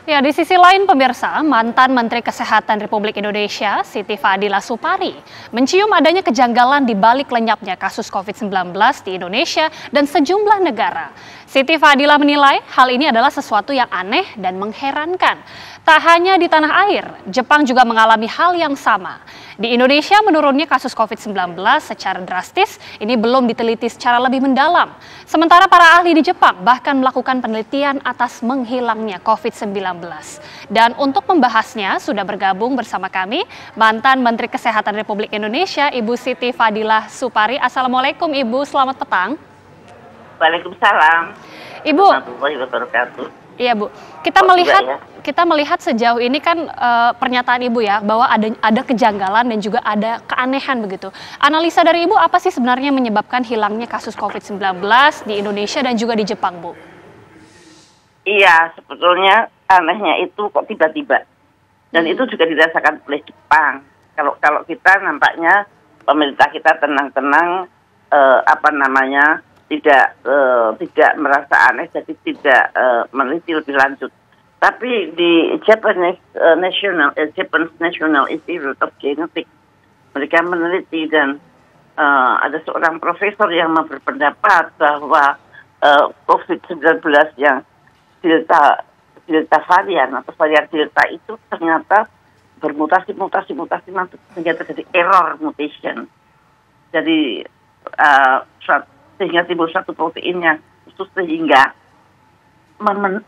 Ya, di sisi lain pemirsa, mantan Menteri Kesehatan Republik Indonesia, Siti Fadila Supari, mencium adanya kejanggalan di balik lenyapnya kasus COVID-19 di Indonesia dan sejumlah negara. Siti Fadila menilai hal ini adalah sesuatu yang aneh dan mengherankan. Tak hanya di tanah air, Jepang juga mengalami hal yang sama. Di Indonesia menurunnya kasus COVID-19 secara drastis, ini belum diteliti secara lebih mendalam. Sementara para ahli di Jepang bahkan melakukan penelitian atas menghilangnya COVID-19. Dan untuk membahasnya sudah bergabung bersama kami mantan Menteri Kesehatan Republik Indonesia, Ibu Siti Fadila Supari. Assalamualaikum Ibu, selamat petang. Waalaikumsalam. Ibu. Iya Bu, kita melihat sejauh ini kan pernyataan Ibu ya bahwa ada kejanggalan dan juga ada keanehan begitu. Analisa dari Ibu apa sih sebenarnya menyebabkan hilangnya kasus COVID-19 di Indonesia dan juga di Jepang, Bu? Iya, sebetulnya anehnya itu kok tiba-tiba. Dan itu juga dirasakan oleh Jepang. Kalau kita nampaknya pemerintah kita tenang-tenang tidak merasa aneh, jadi tidak meneliti lebih lanjut. Tapi di Japanese National Institute of Genetics, mereka meneliti dan ada seorang profesor yang berpendapat bahwa COVID-19 yang Delta varian atau varian Delta itu ternyata bermutasi sehingga terjadi error mutation. Jadi sehingga timbul satu protein yang khusus sehingga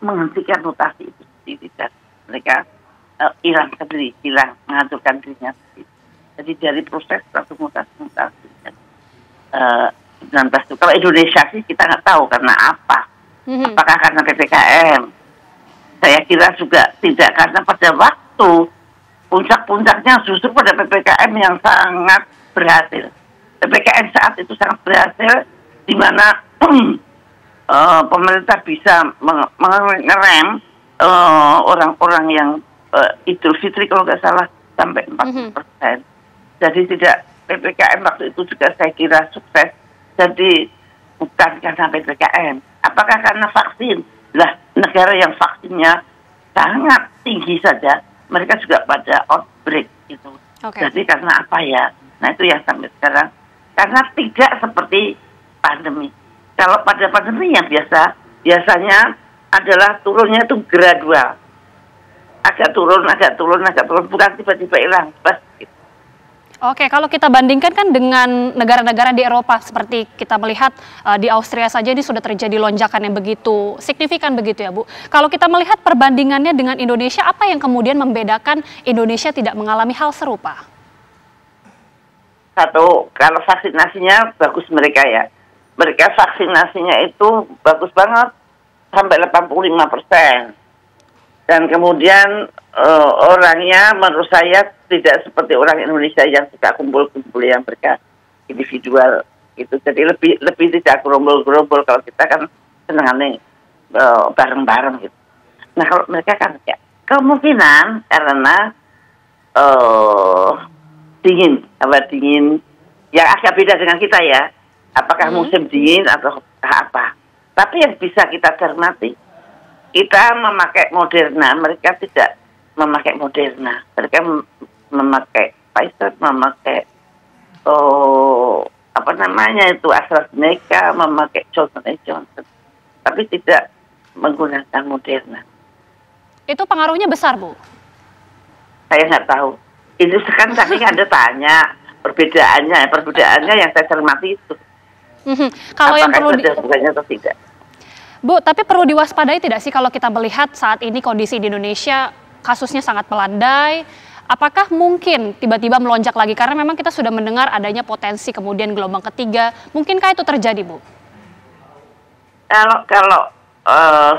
menghentikan mutasi itu sendiri dan mereka hilang menghancurkan dirinya sendiri. Jadi dari proses satu mutasi 19 itu. Kalau Indonesia sih kita nggak tahu karena apa. Apakah karena PPKM? Saya kira juga tidak, karena pada waktu puncak-puncaknya justru pada PPKM yang sangat berhasil. PPKM saat itu sangat berhasil, di mana pemerintah bisa mengerem orang-orang yang Idul Fitri kalau nggak salah sampai 40%. Jadi tidak, PPKM waktu itu juga saya kira sukses. Jadi bukan karena PPKM. Apakah karena vaksin? Lah, negara yang vaksinnya sangat tinggi saja, mereka juga pada outbreak gitu. Jadi karena apa ya? Nah itu yang sampai sekarang. Karena tidak seperti pandemi. Kalau pada pandemi yang biasanya adalah turunnya itu gradual. Agak turun, bukan tiba-tiba hilang. Oke, kalau kita bandingkan kan dengan negara-negara di Eropa, seperti kita melihat di Austria saja ini sudah terjadi lonjakan yang begitu signifikan begitu ya Bu. Kalau kita melihat perbandingannya dengan Indonesia, apa yang kemudian membedakan Indonesia tidak mengalami hal serupa? Satu, kalau vaksinasinya bagus mereka ya. Mereka vaksinasinya itu bagus banget, sampai 85%. Dan kemudian orangnya menurut saya tidak seperti orang Indonesia yang suka kumpul-kumpul, yang mereka individual gitu. Jadi lebih tidak gerombol-gerombol. Kalau kita kan senangannya bareng-bareng gitu. Nah kalau mereka kan ya kemungkinan karena dingin yang agak beda dengan kita ya. Apakah musim dingin atau apa? Tapi yang bisa kita cermati, kita memakai Moderna, mereka tidak memakai Moderna. Mereka memakai Pfizer, memakai AstraZeneca, memakai Johnson & Johnson. Tapi tidak menggunakan Moderna. Itu pengaruhnya besar, Bu? Saya nggak tahu. Itu kan tadi Anda tanya perbedaannya yang saya cermati itu. Kalau yang perlu atau tidak. Bu, tapi perlu diwaspadai tidak sih kalau kita melihat saat ini kondisi di Indonesia kasusnya sangat melandai, apakah mungkin tiba-tiba melonjak lagi? Karena memang kita sudah mendengar adanya potensi kemudian gelombang ketiga, mungkinkah itu terjadi, Bu? Kalau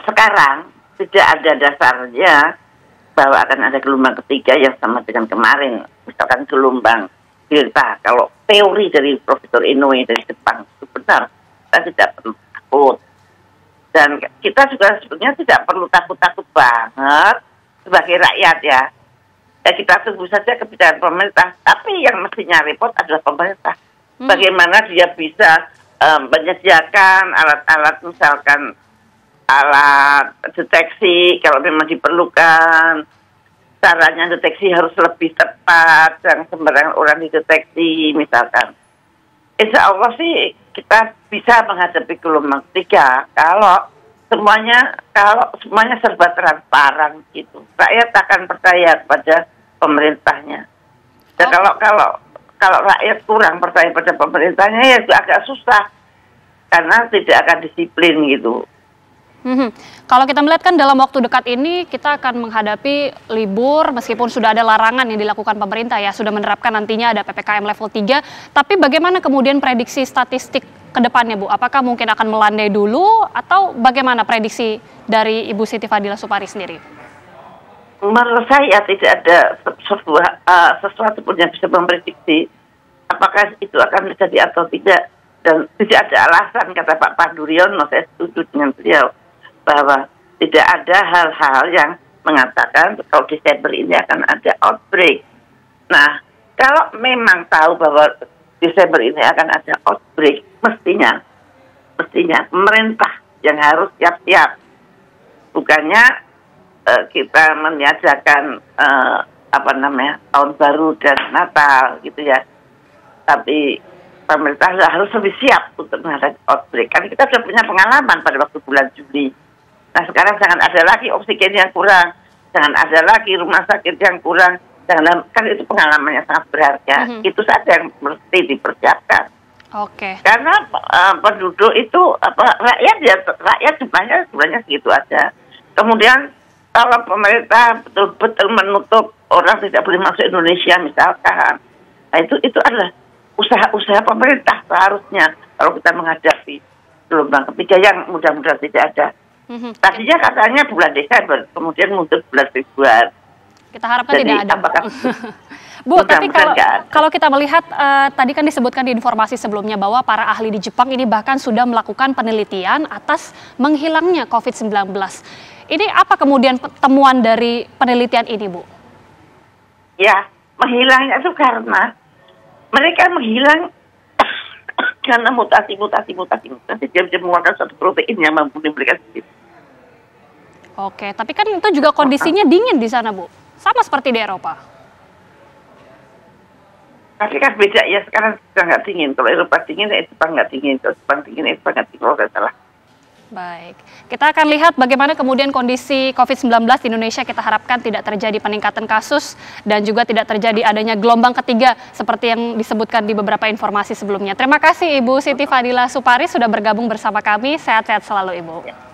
sekarang tidak ada dasarnya bahwa akan ada gelombang ketiga yang sama dengan kemarin, misalkan gelombang Delta. Kalau teori dari Profesor Inoue dari Jepang itu benar, kita tidak perlu takut. Dan kita juga sebetulnya tidak perlu takut-takut banget sebagai rakyat ya. Kita tunggu saja kebijakan pemerintah. Tapi yang mestinya repot adalah pemerintah. Bagaimana dia bisa menyediakan alat-alat misalkan alat deteksi kalau memang diperlukan. Caranya deteksi harus lebih tepat, jangan sembarangan orang dideteksi misalkan. Insya Allah sih kita bisa menghadapi gelombang ketiga kalau semuanya serba transparan gitu. Rakyat akan percaya pada pemerintahnya. Dan kalau rakyat kurang percaya pada pemerintahnya ya agak susah karena tidak akan disiplin gitu. Kalau kita melihat kan dalam waktu dekat ini kita akan menghadapi libur meskipun sudah ada larangan yang dilakukan pemerintah ya, sudah menerapkan nantinya ada PPKM level 3, tapi bagaimana kemudian prediksi statistik ke depannya Bu? Apakah mungkin akan melandai dulu atau bagaimana prediksi dari Ibu Siti Fadila Supari sendiri? Menurut saya tidak ada sesuatu pun yang bisa memprediksi apakah itu akan terjadi atau tidak, dan tidak ada alasan, kata Pak Pandu Riono, saya setuju dengan beliau bahwa tidak ada hal-hal yang mengatakan kalau Desember ini akan ada outbreak. Nah, kalau memang tahu bahwa Desember ini akan ada outbreak, mestinya pemerintah yang harus siap-siap. Bukannya kita meniadakan tahun baru dan Natal gitu ya. Tapi pemerintah harus lebih siap untuk menghadapi outbreak. Karena kita sudah punya pengalaman pada waktu bulan Juli. Nah sekarang jangan ada lagi oksigen yang kurang, jangan ada lagi rumah sakit yang kurang, kan itu pengalaman yang sangat berharga. Itu saja yang mesti dipersiapkan. Oke. Karena penduduk itu rakyat jumlahnya sebenarnya segitu aja. Kemudian kalau pemerintah betul-betul menutup orang tidak boleh masuk Indonesia misalkan, nah itu adalah usaha-usaha pemerintah seharusnya kalau kita menghadapi gelombang ketiga yang mudah-mudahan tidak ada. Tadinya katanya bulan Desember, kemudian mundur bulan Februari. Kita harapkan tidak ada. Bu, tapi kalau kita melihat tadi kan disebutkan di informasi sebelumnya bahwa para ahli di Jepang ini bahkan sudah melakukan penelitian atas menghilangnya COVID-19. Ini apa kemudian temuan dari penelitian ini, Bu? Ya, menghilangnya itu karena mereka menghilang karena mutasi dia bisa mengeluarkan satu protein yang mampu memberikan sendiri. Oke, tapi kan itu juga kondisinya dingin di sana, Bu. Sama seperti di Eropa. Tapi kan beda ya, sekarang sudah nggak dingin. Kalau Eropa dingin, Jepang nggak dingin. Kalau Jepang dingin, Eropa nggak dingin. Kalau nggak salah. Baik, kita akan lihat bagaimana kemudian kondisi COVID-19 di Indonesia. Kita harapkan tidak terjadi peningkatan kasus dan juga tidak terjadi adanya gelombang ketiga seperti yang disebutkan di beberapa informasi sebelumnya. Terima kasih Ibu Siti Fadila Supari sudah bergabung bersama kami. Sehat-sehat selalu Ibu.